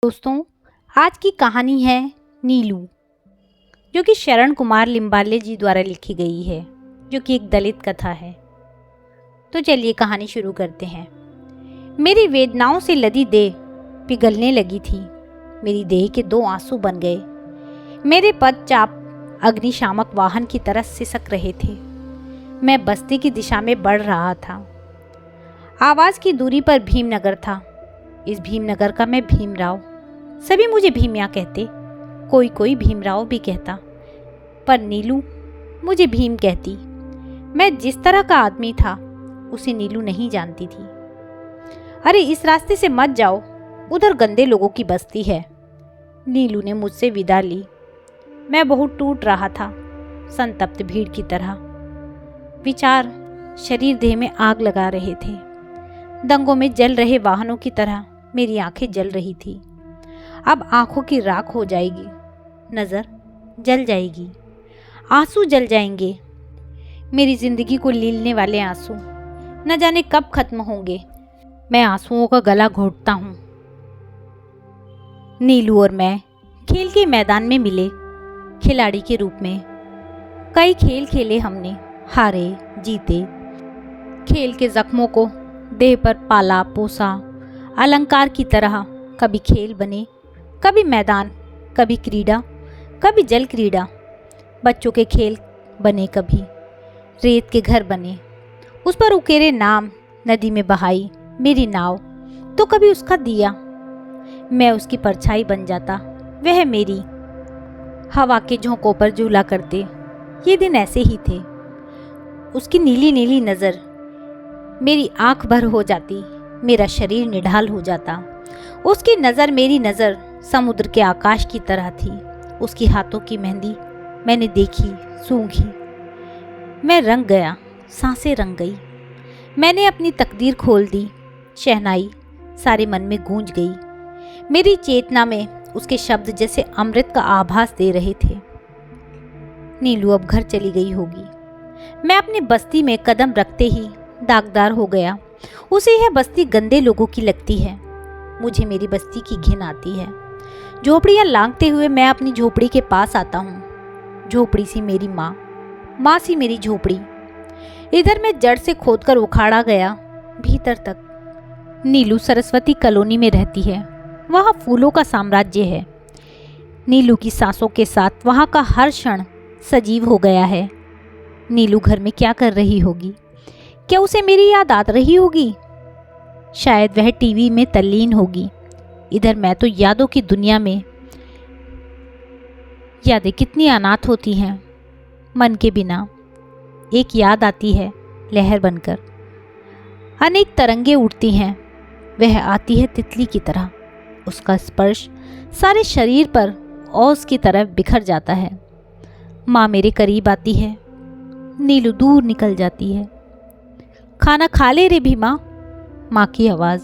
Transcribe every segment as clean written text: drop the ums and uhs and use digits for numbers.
दोस्तों, आज की कहानी है नीलू, जो कि शरण कुमार लिम्बाले जी द्वारा लिखी गई है, जो कि एक दलित कथा है। तो चलिए कहानी शुरू करते हैं। मेरी वेदनाओं से लदी देह पिघलने लगी थी। मेरी देह के दो आंसू बन गए। मेरे पदचाप अग्निशामक वाहन की तरह सिसक रहे थे। मैं बस्ती की दिशा में बढ़ रहा था। आवाज की दूरी पर भीमनगर था। इस भीमनगर का मैं भीमराव। सभी मुझे भीमिया कहते, कोई कोई भीमराव भी कहता, पर नीलू मुझे भीम कहती। मैं जिस तरह का आदमी था उसे नीलू नहीं जानती थी। अरे इस रास्ते से मत जाओ, उधर गंदे लोगों की बस्ती है। नीलू ने मुझसे विदा ली। मैं बहुत टूट रहा था, संतप्त भीड़ की तरह। विचार शरीर देह में आग लगा रहे थे। दंगों में जल रहे वाहनों की तरह मेरी आंखें जल रही थी। अब आंखों की राख हो जाएगी, नज़र जल जाएगी, आंसू जल जाएंगे। मेरी जिंदगी को लीलने वाले आंसू न जाने कब खत्म होंगे। मैं आंसुओं का गला घोंटता हूँ। नीलू और मैं खेल के मैदान में मिले, खिलाड़ी के रूप में। कई खेल खेले हमने, हारे जीते। खेल के जख्मों को देह पर पाला पोसा, अलंकार की तरह कभी खेल बने, कभी मैदान, कभी क्रीड़ा, कभी जल क्रीड़ा। बच्चों के खेल बने, कभी रेत के घर बने, उस पर उकेरे नाम नदी में बहाई मेरी नाव, तो कभी उसका दिया। मैं उसकी परछाई बन जाता, वह मेरी। हवा के झोंकों पर झूला करते ये दिन ऐसे ही थे। उसकी नीली नीली नज़र मेरी आंख भर हो जाती, मेरा शरीर निढाल हो जाता। उसकी नज़र मेरी नज़र समुद्र के आकाश की तरह थी। उसकी हाथों की मेहंदी मैंने देखी, सूंघी। मैं रंग गया, सांसें रंग गई। मैंने अपनी तकदीर खोल दी। शहनाई सारे मन में गूंज गई। मेरी चेतना में उसके शब्द जैसे अमृत का आभास दे रहे थे। नीलू अब घर चली गई होगी। मैं अपनी बस्ती में कदम रखते ही दागदार हो गया। उसे यह बस्ती गंदे लोगों की लगती है। मुझे मेरी बस्ती की घिन आती है। झोपड़ियाँ लांघते हुए मैं अपनी झोपड़ी के पास आता हूँ। झोपड़ी सी मेरी माँ, माँ सी मेरी झोपड़ी। इधर मैं जड़ से खोदकर उखाड़ा गया भीतर तक। नीलू सरस्वती कॉलोनी में रहती है। वहाँ फूलों का साम्राज्य है। नीलू की सांसों के साथ वहाँ का हर क्षण सजीव हो गया है। नीलू घर में क्या कर रही होगी? क्या उसे मेरी याद आ रही होगी? शायद वह टीवी में तल्लीन होगी। इधर मैं तो यादों की दुनिया में। यादें कितनी अनाथ होती हैं। मन के बिना एक याद आती है लहर बनकर। अनेक तरंगे उठती हैं। वह आती है तितली की तरह। उसका स्पर्श सारे शरीर पर ओस की तरह बिखर जाता है। माँ मेरे करीब आती है, नीलू दूर निकल जाती है। खाना खा ले रे भीमा, माँ की आवाज़।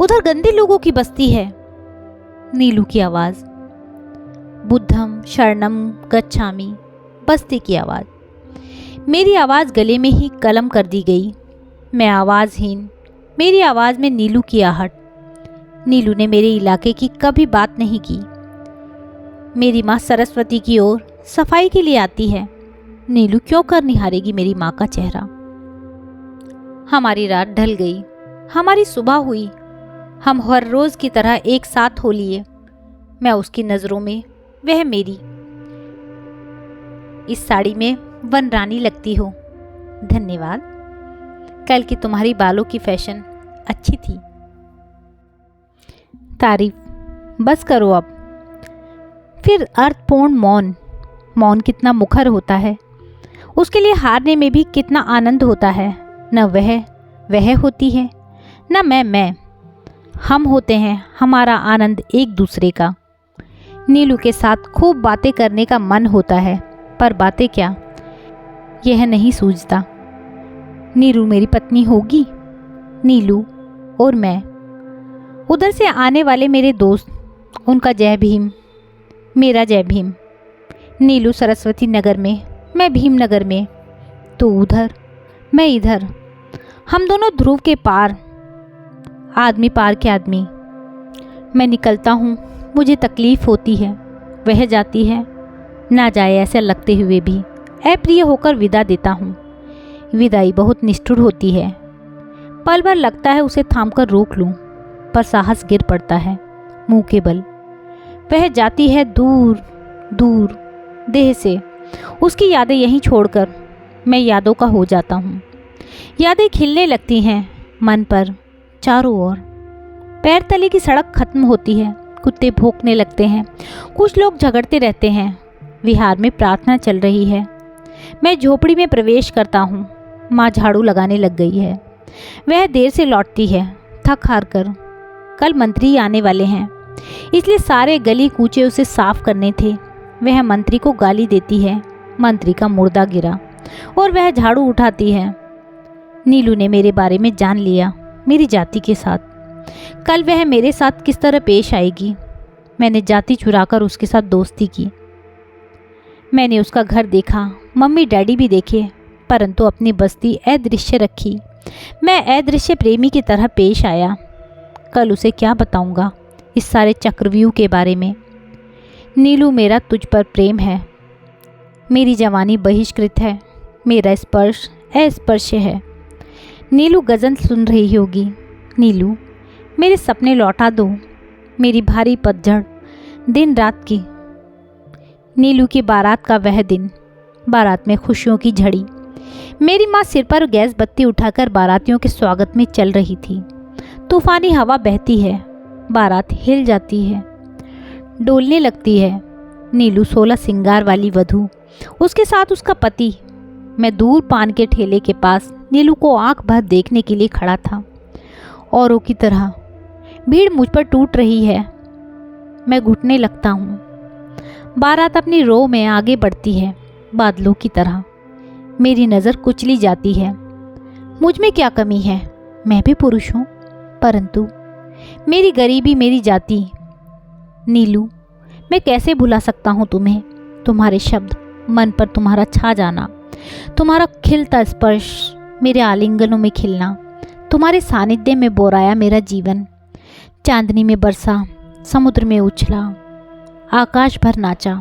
उधर गंदे लोगों की बस्ती है, नीलू की आवाज़। बुद्धम शरणम गच्छामि, बस्ती की आवाज़। मेरी आवाज़ गले में ही कलम कर दी गई। मैं आवाज़हीन, मेरी आवाज़ में नीलू की आहट। नीलू ने मेरे इलाके की कभी बात नहीं की। मेरी माँ सरस्वती की ओर सफाई के लिए आती है। नीलू क्यों कर निहारेगी मेरी माँ का चेहरा? हमारी रात ढल गई, हमारी सुबह हुई। हम हर रोज की तरह एक साथ हो लिए। मैं उसकी नज़रों में, वह मेरी। इस साड़ी में वन रानी लगती हो। धन्यवाद। कल की तुम्हारी बालों की फैशन अच्छी थी। तारीफ। बस करो अब। फिर अर्थपूर्ण मौन। मौन कितना मुखर होता है। उसके लिए हारने में भी कितना आनंद होता है। न वह होती है, न मैं। हम होते हैं। हमारा आनंद एक दूसरे का। नीलू के साथ खूब बातें करने का मन होता है, पर बातें क्या, यह नहीं सूझता। नीलू मेरी पत्नी होगी। नीलू और मैं। उधर से आने वाले मेरे दोस्त, उनका जय भीम, मेरा जय भीम। नीलू सरस्वती नगर में, मैं भीमनगर में। तो उधर, मैं इधर। हम दोनों ध्रुव के पार, आदमी पार के आदमी। मैं निकलता हूँ, मुझे तकलीफ़ होती है। वह जाती है, ना जाए ऐसा लगते हुए भी अप्रिय होकर विदा देता हूँ। विदाई बहुत निष्ठुर होती है। पल भर लगता है उसे थामकर रोक लूँ, पर साहस गिर पड़ता है मुंह के बल। वह जाती है दूर दूर देह से। उसकी यादें यहीं छोड़कर मैं यादों का हो जाता हूँ। यादें खिलने लगती हैं मन पर चारों ओर। पैर तले की सड़क खत्म होती है, कुत्ते भौंकने लगते हैं, कुछ लोग झगड़ते रहते हैं। विहार में प्रार्थना चल रही है। मैं झोपड़ी में प्रवेश करता हूँ। माँ झाड़ू लगाने लग गई है। वह देर से लौटती है, थक हार कर। कल मंत्री आने वाले हैं, इसलिए सारे गली कूचे उसे साफ करने थे। वह मंत्री को गाली देती है। मंत्री का मुर्दा गिरा और वह झाड़ू उठाती है। नीलू ने मेरे बारे में जान लिया, मेरी जाति के साथ। कल वह मेरे साथ किस तरह पेश आएगी। मैंने जाति चुराकर उसके साथ दोस्ती की। मैंने उसका घर देखा, मम्मी डैडी भी देखे, परंतु अपनी बस्ती अदृश्य रखी। मैं अदृश्य प्रेमी की तरह पेश आया। कल उसे क्या बताऊंगा इस सारे चक्रव्यूह के बारे में। नीलू, मेरा तुझ पर प्रेम है। मेरी जवानी बहिष्कृत है, मेरा स्पर्श अस्पर्श है। नीलू गज़ल सुन रही होगी। नीलू, मेरे सपने लौटा दो, मेरी भारी पतझड़ दिन रात की। नीलू की बारात का वह दिन, बारात में खुशियों की झड़ी। मेरी माँ सिर पर गैस बत्ती उठाकर बारातियों के स्वागत में चल रही थी। तूफानी हवा बहती है, बारात हिल जाती है, डोलने लगती है। नीलू 16 सिंगार वाली वधू, उसके साथ उसका पति। मैं दूर पान के ठेले के पास नीलू को आंख भर देखने के लिए खड़ा था। औरों की तरह भीड़ मुझ पर टूट रही है। मैं घुटने लगता हूँ। बारात अपनी रो में आगे बढ़ती है, बादलों की तरह। मेरी नज़र कुचली जाती है। मुझ में क्या कमी है, मैं भी पुरुष हूँ, परंतु मेरी गरीबी, मेरी जाति। नीलू, मैं कैसे भुला सकता हूँ तुम्हें, तुम्हारे शब्द, मन पर तुम्हारा छा जाना, तुम्हारा खिलता स्पर्श, मेरे आलिंगनों में खिलना, तुम्हारे सानिध्य में बोराया मेरा जीवन। चांदनी में बरसा, समुद्र में उछला, आकाश भर नाचा,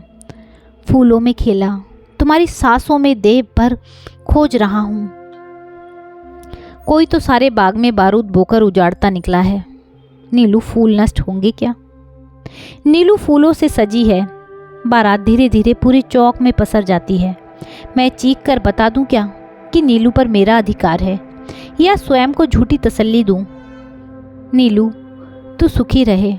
फूलों में खेला, तुम्हारी सांसों में देह भर खोज रहा हूँ। कोई तो सारे बाग में बारूद बोकर उजाड़ता निकला है। नीलू, फूल नष्ट होंगे क्या? नीलू फूलों से सजी है। बारात धीरे धीरे पूरे चौक में पसर जाती है। मैं चीख कर बता दूं क्या कि नीलू पर मेरा अधिकार है, या स्वयं को झूठी तसल्ली दूं? नीलू, तू सुखी रहे,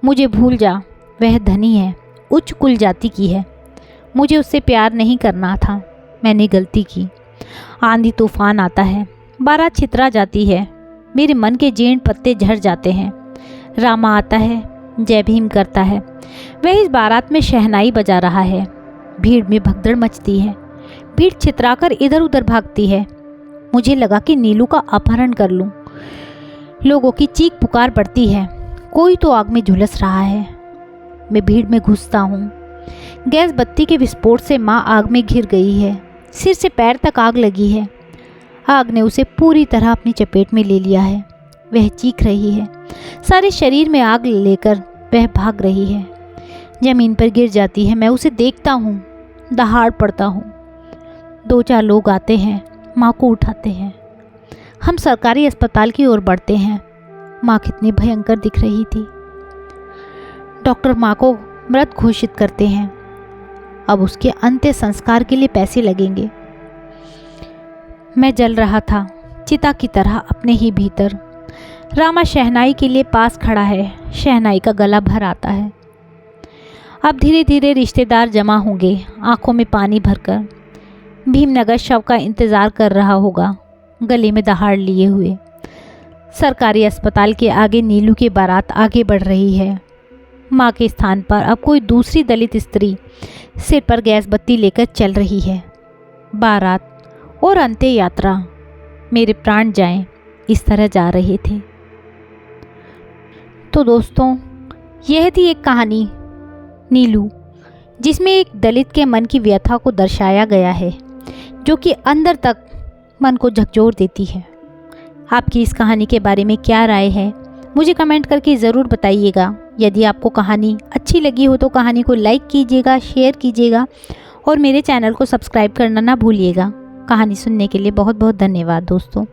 मुझे भूल जा। वह धनी है, उच्च कुल जाति की है। मुझे उससे प्यार नहीं करना था, मैंने गलती की। आंधी तूफान आता है, बारात छितरा जाती है, मेरे मन के जीर्ण पत्ते झड़ जाते हैं। रामा आता है, जय भीम करता है। वह इस बारात में शहनाई बजा रहा है। भीड़ में भगदड़ मचती है, भीड़ छितराकर इधर उधर भागती है। मुझे लगा कि नीलू का अपहरण कर लूं। लोगों की चीख पुकार बढ़ती है, कोई तो आग में झुलस रहा है। मैं भीड़ में घुसता हूँ। गैस बत्ती के विस्फोट से माँ आग में घिर गई है। सिर से पैर तक आग लगी है। आग ने उसे पूरी तरह अपनी चपेट में ले लिया है। वह चीख रही है, सारे शरीर में आग लेकर वह भाग रही है। जमीन पर गिर जाती है। मैं उसे देखता हूँ, दहाड़ पड़ता हूँ। 2-4 लोग आते हैं, माँ को उठाते हैं। हम सरकारी अस्पताल की ओर बढ़ते हैं। माँ कितनी भयंकर दिख रही थी। डॉक्टर माँ को मृत घोषित करते हैं। अब उसके अंत्य संस्कार के लिए पैसे लगेंगे। मैं जल रहा था, चिता की तरह अपने ही भीतर। रामा शहनाई के लिए पास खड़ा है। शहनाई का गला भर आता है। अब धीरे धीरे रिश्तेदार जमा होंगे, आंखों में पानी भरकर। भीमनगर शव का इंतज़ार कर रहा होगा, गले में दहाड़ लिए हुए। सरकारी अस्पताल के आगे नीलू की बारात आगे बढ़ रही है। माँ के स्थान पर अब कोई दूसरी दलित स्त्री सिर पर गैस बत्ती लेकर चल रही है। बारात और अंत्य यात्रा, मेरे प्राण जाएं, इस तरह जा रहे थे। तो दोस्तों, यह थी एक कहानी नीलू, जिसमें एक दलित के मन की व्यथा को दर्शाया गया है, जो कि अंदर तक मन को झकझोर देती है। आपकी इस कहानी के बारे में क्या राय है, मुझे कमेंट करके ज़रूर बताइएगा। यदि आपको कहानी अच्छी लगी हो तो कहानी को लाइक कीजिएगा, शेयर कीजिएगा और मेरे चैनल को सब्सक्राइब करना ना भूलिएगा। कहानी सुनने के लिए बहुत बहुत धन्यवाद दोस्तों।